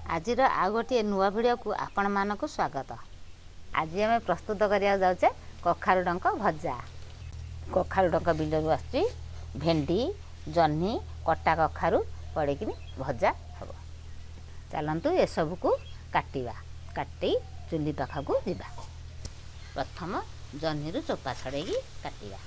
आजिर आउ गोटे नुआ भिडियो को आपण मानक स्वागत। आज आम प्रस्तुत करिया जाउचे कखारु डंक भजा। कखारु डंक बिलरू आछि, भेंडी जह्नी कटा कखारु पड़ेकि भजा हम। चलतु ए सब को काटिबा। काटी चुली पाखक जीवा। प्रथम जह्नी रु चोपा छड़ेगी काटिबा।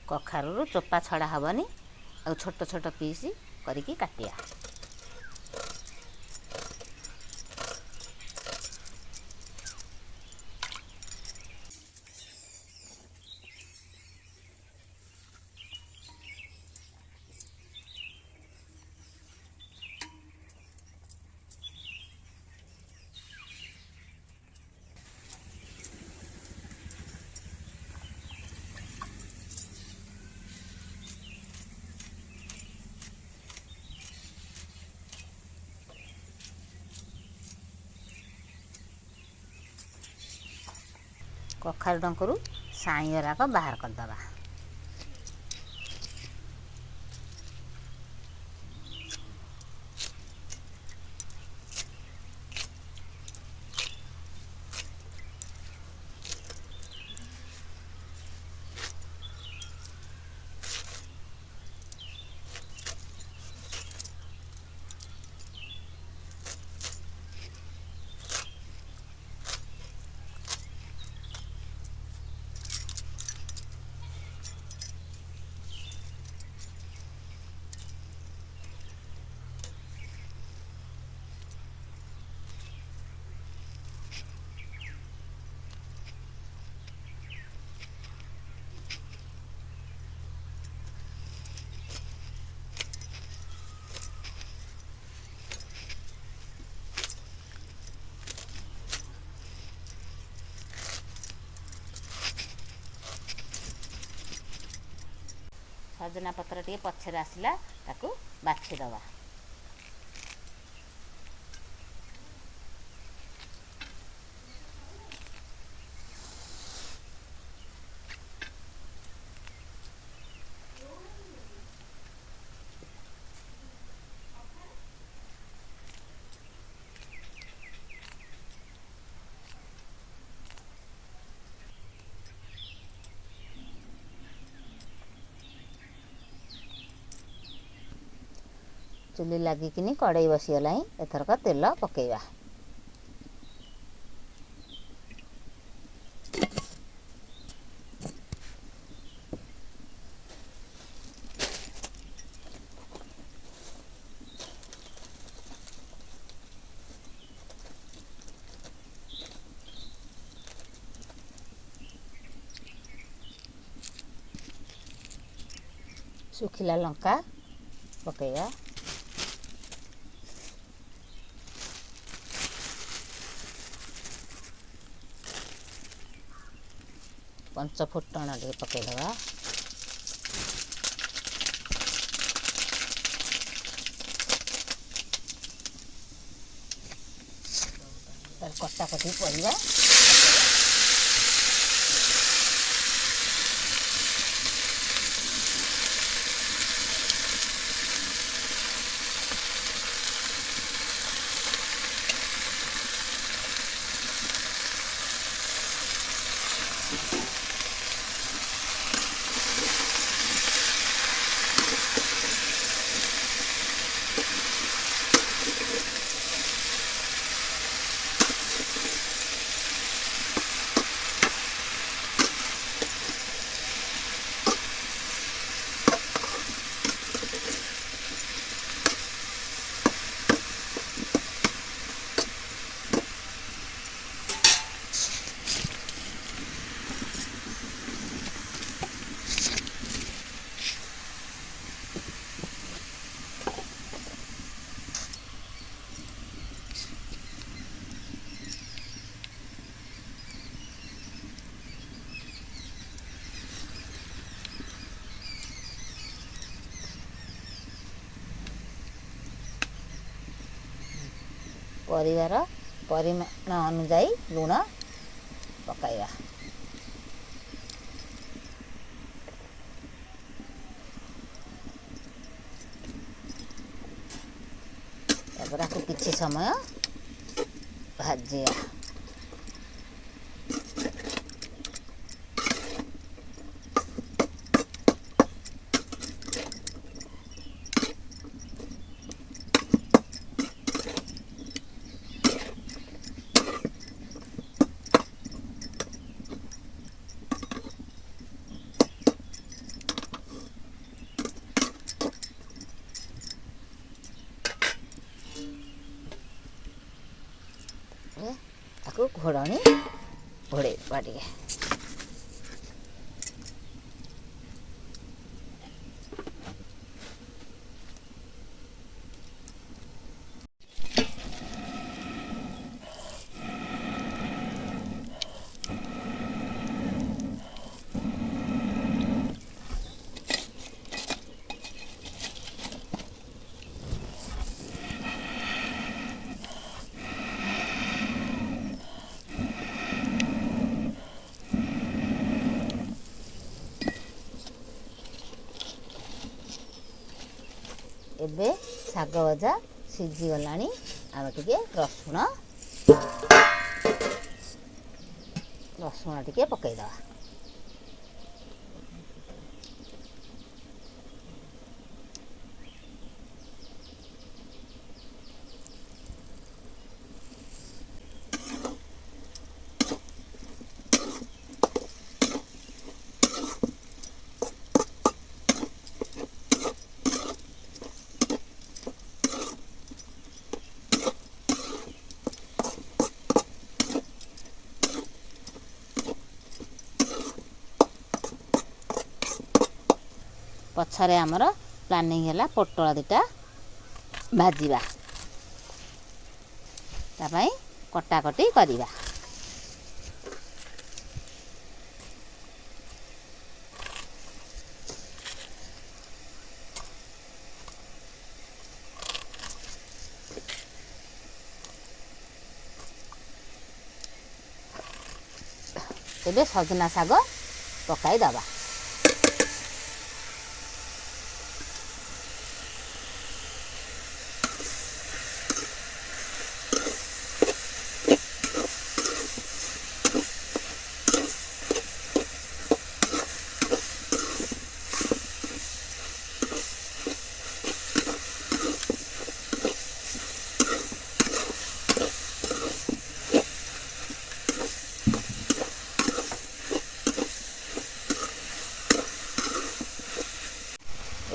कखारु चोपा छड़ा हेनी आ छोट छोट पीस करिकी काटिया। कखारु डंकरू साई गुराक बाहर करदबा। सजना पत्र टे पछर आसला ताकू बाछि दबा। चुली लगिकिनी कड़ई बसीगला। एथरक तेल पकेइबा। सुखिला लंका पकेइबा। पंच फुटण टे पकईदबा। कटाकटी परिबा परिवार परिमाण अनुଯାयी लुण पकाइबा। तापर आपको किछि समय भाजिया। ତାକୁ ଘୋଡ଼ଣି ଘୋଡ଼େଇବା ଟିକେ। ଏବେ ଶାଗ ଭଜା ସିଝିଗଲାଣି। ଆମେ ଟିକେ ରସୁଣ ଟିକେ ପକାଇଦେବା। पछरे आमर प्लानिंग है पोटल दुटा भाजवा तापाई कटाकटी करिबा। एबे सजना शाग पकाई दबा।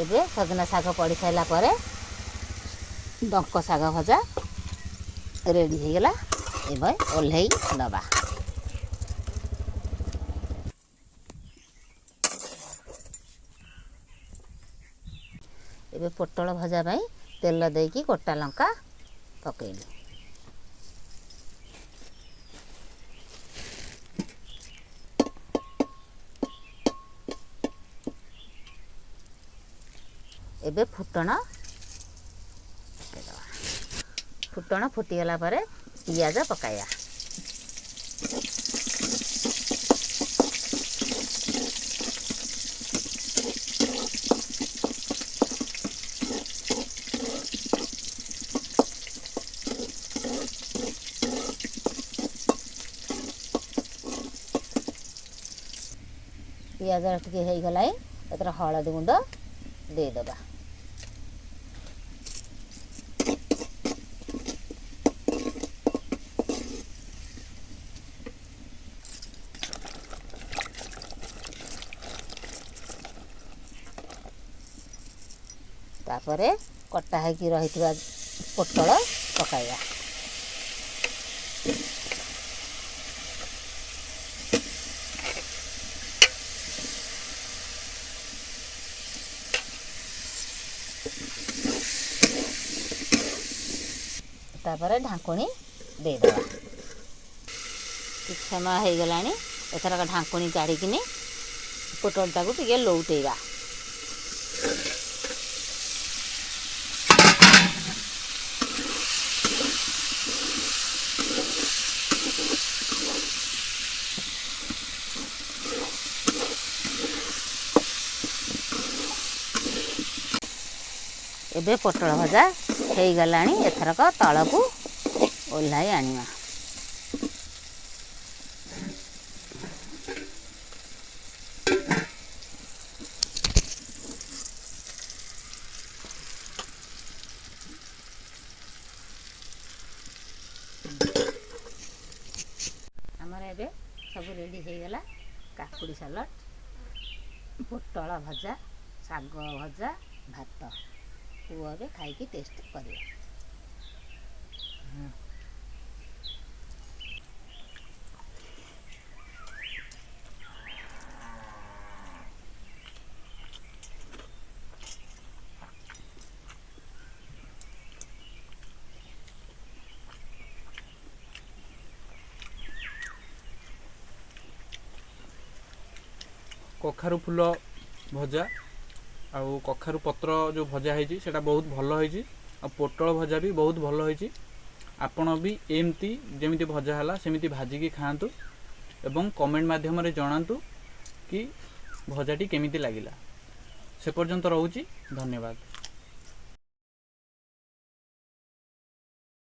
एबे सजना शाग पड़ी सारा पर डंक शाग भजा रेडी हो गला। एबे ओल्है दबा। एबे पोटल भजा पाई तेल देकी गोटा लंका पकेइली। एबे फुटण फुटीगला पर पियाज पकाया। पियाज टिके हो गला एतर हलदी गुंड देदेबा। तापरे कटा है रही पोटल पकाइबा। तापर ढाकुणी देदेबा। किछ समय हो गलानी एथरक ढाकुणी काढ़िकिनी पोटल टाकू टिके लौटेबा। ଏବେ ପୋଟଳ ଭଜା ହେଇଗଲାଣି। ଏଥରକ ତଳକୁ ଓହ୍ଲାଇ ଆଣିବା। ଆମର ଏବେ ସବୁ ରେଡ଼ି ହେଇଗଲା। କାକୁଡ଼ି ସାଲଡ଼, ପୋଟଳ ଭଜା, ଶାଗ ଭଜା, ଭାତ। ପୁଅ ଏବେ ଖାଇକି ଟେଷ୍ଟ କରିବା। କଖାରୁ ଫୁଲ ଭଜା ଆଉ କଖାରୁ ପତ୍ର ଯେଉଁ ଭଜା ହେଇଛି ସେଇଟା ବହୁତ ଭଲ ହେଇଛି। ଆଉ ପୋଟଳ ଭଜା ବି ବହୁତ ଭଲ ହେଇଛି। ଆପଣ ବି ଏମିତି ଯେମିତି ଭଜା ହେଲା ସେମିତି ଭାଜିକି ଖାଆନ୍ତୁ ଏବଂ କମେଣ୍ଟ ମାଧ୍ୟମରେ ଜଣାନ୍ତୁ କି ଭଜାଟି କେମିତି ଲାଗିଲା। ସେ ପର୍ଯ୍ୟନ୍ତ ରହୁଛି, ଧନ୍ୟବାଦ।